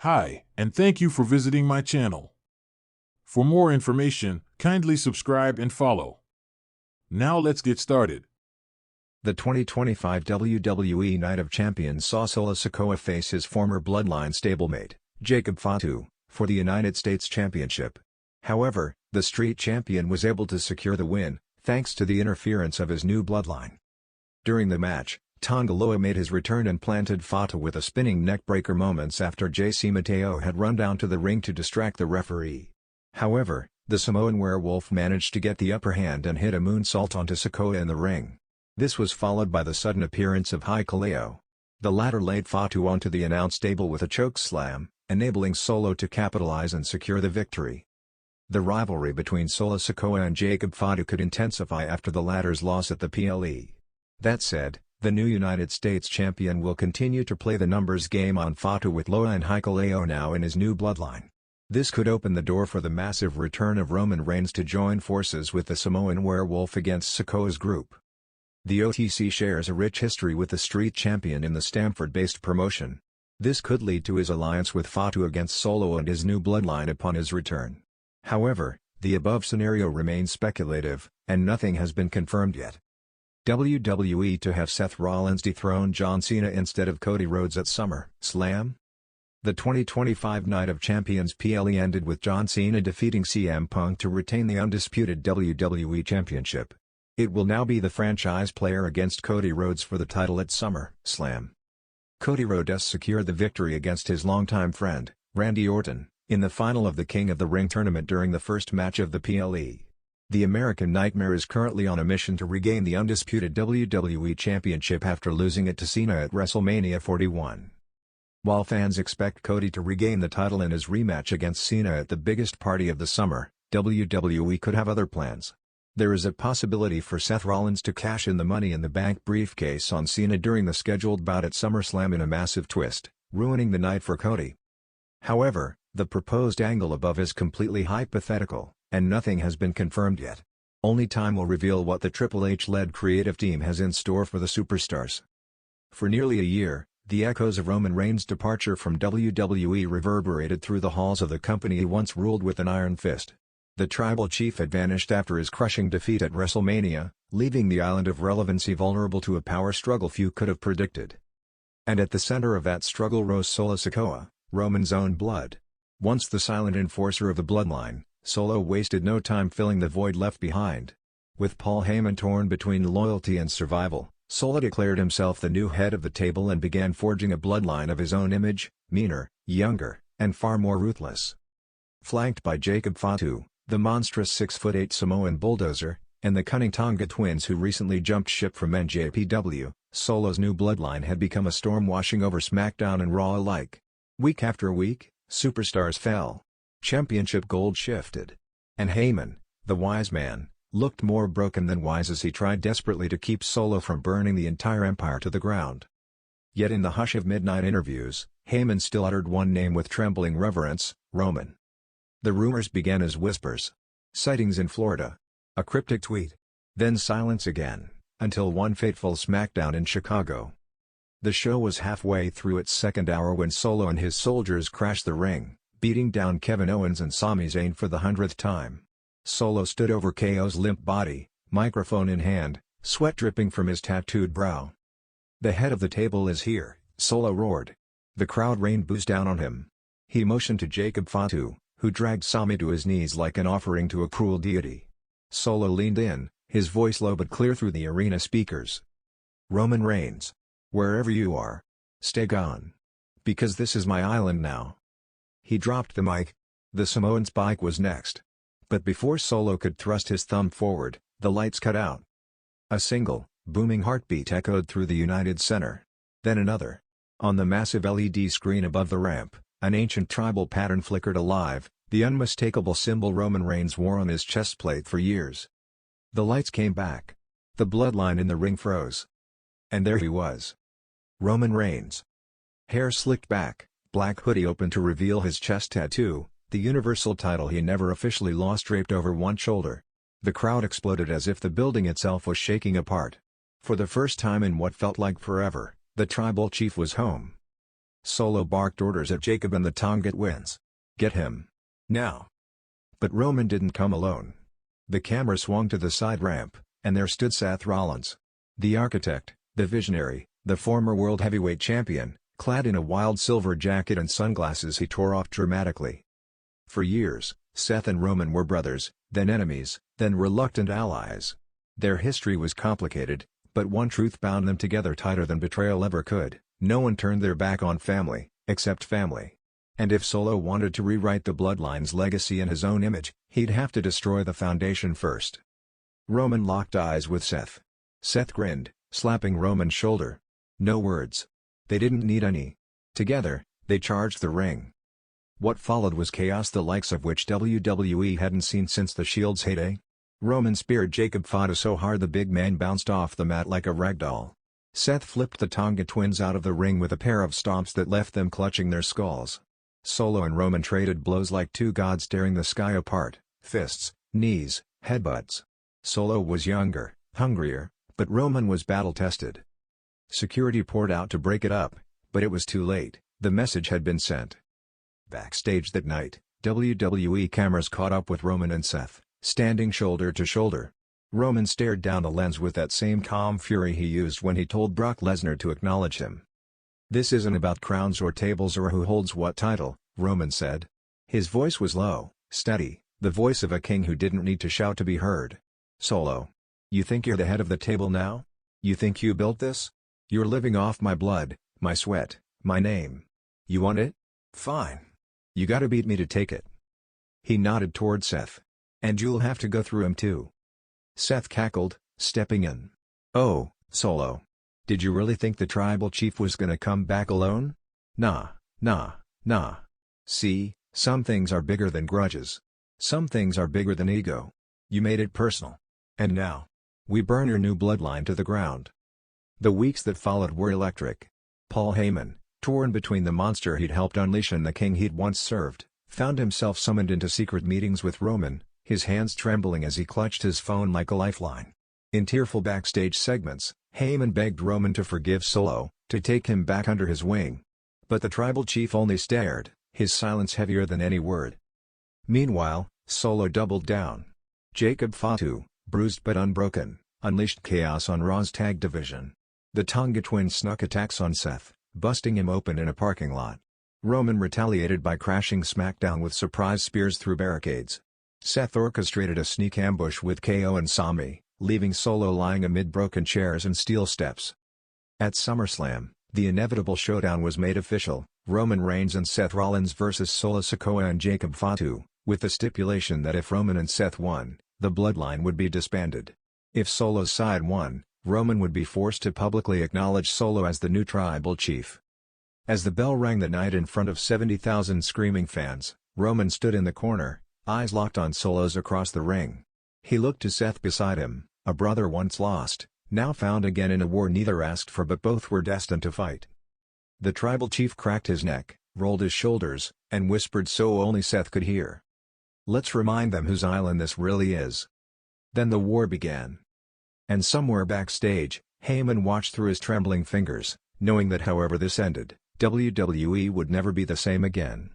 Hi, and thank you for visiting my channel. For more information, kindly subscribe and follow. Now let's get started. The 2025 WWE Night of Champions saw Solo Sikoa face his former Bloodline stablemate, Jacob Fatu, for the United States Championship. However, the Street Champion was able to secure the win, thanks to the interference of his new Bloodline. During the match, Tonga Loa made his return and planted Fatu with a spinning neckbreaker moments after JC Mateo had run down to the ring to distract the referee. However, the Samoan Werewolf managed to get the upper hand and hit a moonsault onto Sikoa in the ring. This was followed by the sudden appearance of Hikuleo. The latter laid Fatu onto the announce table with a choke slam, enabling Solo to capitalize and secure the victory. The rivalry between Solo Sikoa and Jacob Fatu could intensify after the latter's loss at the PLE. That said, the new United States Champion will continue to play the numbers game on Fatu with Loa and Hikuleo now in his new Bloodline. This could open the door for the massive return of Roman Reigns to join forces with the Samoan Werewolf against Sikoa's group. The OTC shares a rich history with the Street Champion in the Stamford-based promotion. This could lead to his alliance with Fatu against Solo and his new Bloodline upon his return. However, the above scenario remains speculative, and nothing has been confirmed yet. WWE to have Seth Rollins dethrone John Cena instead of Cody Rhodes at SummerSlam? The 2025 Night of Champions PLE ended with John Cena defeating CM Punk to retain the undisputed WWE Championship. It will now be the franchise player against Cody Rhodes for the title at SummerSlam. Cody Rhodes secured the victory against his longtime friend, Randy Orton, in the final of the King of the Ring tournament during the first match of the PLE. The American Nightmare is currently on a mission to regain the undisputed WWE Championship after losing it to Cena at WrestleMania 41. While fans expect Cody to regain the title in his rematch against Cena at the biggest party of the summer, WWE could have other plans. There is a possibility for Seth Rollins to cash in the Money in the Bank briefcase on Cena during the scheduled bout at SummerSlam in a massive twist, ruining the night for Cody. However, the proposed angle above is completely hypothetical, and nothing has been confirmed yet. Only time will reveal what the Triple H-led creative team has in store for the superstars. For nearly a year, the echoes of Roman Reigns' departure from WWE reverberated through the halls of the company he once ruled with an iron fist. The tribal chief had vanished after his crushing defeat at WrestleMania, leaving the island of relevancy vulnerable to a power struggle few could have predicted. And at the center of that struggle rose Solo Sikoa, Roman's own blood. Once the silent enforcer of the bloodline, Solo wasted no time filling the void left behind. With Paul Heyman torn between loyalty and survival, Solo declared himself the new head of the table and began forging a bloodline of his own image, meaner, younger, and far more ruthless. Flanked by Jacob Fatu, the monstrous 6'8" Samoan bulldozer, and the cunning Tonga twins who recently jumped ship from NJPW, Solo's new bloodline had become a storm washing over SmackDown and Raw alike. Week after week, superstars fell. Championship gold shifted. And Heyman, the wise man, looked more broken than wise as he tried desperately to keep Solo from burning the entire empire to the ground. Yet in the hush of midnight interviews, Heyman still uttered one name with trembling reverence: Roman. The rumors began as whispers. Sightings in Florida. A cryptic tweet. Then silence again, until one fateful SmackDown in Chicago. The show was halfway through its second hour when Solo and his soldiers crashed the ring, beating down Kevin Owens and Sami Zayn for the 100th time. Solo stood over KO's limp body, microphone in hand, sweat dripping from his tattooed brow. "The head of the table is here," Solo roared. The crowd rained boos down on him. He motioned to Jacob Fatu, who dragged Sami to his knees like an offering to a cruel deity. Solo leaned in, his voice low but clear through the arena speakers. "Roman Reigns. Wherever you are. Stay gone. Because this is my island now." He dropped the mic. The Samoan Spike was next. But before Solo could thrust his thumb forward, the lights cut out. A single, booming heartbeat echoed through the United Center. Then another. On the massive LED screen above the ramp, an ancient tribal pattern flickered alive, the unmistakable symbol Roman Reigns wore on his chest plate for years. The lights came back. The bloodline in the ring froze. And there he was. Roman Reigns. Hair slicked back, black hoodie open to reveal his chest tattoo, the Universal title he never officially lost draped over one shoulder. The crowd exploded as if the building itself was shaking apart. For the first time in what felt like forever, the tribal chief was home. Solo barked orders at Jacob and the Tonga twins. "Get him. Now." But Roman didn't come alone. The camera swung to the side ramp, and there stood Seth Rollins. The architect, the visionary, the former world heavyweight champion, clad in a wild silver jacket and sunglasses he tore off dramatically. For years, Seth and Roman were brothers, then enemies, then reluctant allies. Their history was complicated, but one truth bound them together tighter than betrayal ever could: no one turned their back on family, except family. And if Solo wanted to rewrite the bloodline's legacy in his own image, he'd have to destroy the foundation first. Roman locked eyes with Seth. Seth grinned, slapping Roman's shoulder. No words. They didn't need any. Together, they charged the ring. What followed was chaos the likes of which WWE hadn't seen since the Shield's heyday. Roman speared Jacob Fatu so hard the big man bounced off the mat like a ragdoll. Seth flipped the Tonga twins out of the ring with a pair of stomps that left them clutching their skulls. Solo and Roman traded blows like two gods tearing the sky apart: fists, knees, headbutts. Solo was younger, hungrier, but Roman was battle-tested. Security poured out to break it up, but it was too late. The message had been sent. Backstage that night, WWE cameras caught up with Roman and Seth, standing shoulder to shoulder. Roman stared down the lens with that same calm fury he used when he told Brock Lesnar to acknowledge him. "This isn't about crowns or tables or who holds what title," Roman said. His voice was low, steady, the voice of a king who didn't need to shout to be heard. "Solo. You think you're the head of the table now? You think you built this? You're living off my blood, my sweat, my name. You want it? Fine. You gotta beat me to take it." He nodded toward Seth. "And you'll have to go through him too." Seth cackled, stepping in. "Oh, Solo. Did you really think the tribal chief was gonna come back alone? Nah, nah, nah. See, some things are bigger than grudges. Some things are bigger than ego. You made it personal. And now, we burn your new bloodline to the ground." The weeks that followed were electric. Paul Heyman, torn between the monster he'd helped unleash and the king he'd once served, found himself summoned into secret meetings with Roman, his hands trembling as he clutched his phone like a lifeline. In tearful backstage segments, Heyman begged Roman to forgive Solo, to take him back under his wing. But the tribal chief only stared, his silence heavier than any word. Meanwhile, Solo doubled down. Jacob Fatu, bruised but unbroken, unleashed chaos on Raw's tag division. The Tonga twins snuck attacks on Seth, busting him open in a parking lot. Roman retaliated by crashing SmackDown with surprise spears through barricades. Seth orchestrated a sneak ambush with KO and Sami, leaving Solo lying amid broken chairs and steel steps. At SummerSlam, the inevitable showdown was made official: Roman Reigns and Seth Rollins vs. Solo Sikoa and Jacob Fatu, with the stipulation that if Roman and Seth won, the bloodline would be disbanded. If Solo's side won, Roman would be forced to publicly acknowledge Solo as the new tribal chief. As the bell rang that night in front of 70,000 screaming fans, Roman stood in the corner, eyes locked on Solo's across the ring. He looked to Seth beside him, a brother once lost, now found again in a war neither asked for but both were destined to fight. The tribal chief cracked his neck, rolled his shoulders, and whispered so only Seth could hear. "Let's remind them whose island this really is." Then the war began. And somewhere backstage, Heyman watched through his trembling fingers, knowing that however this ended, WWE would never be the same again.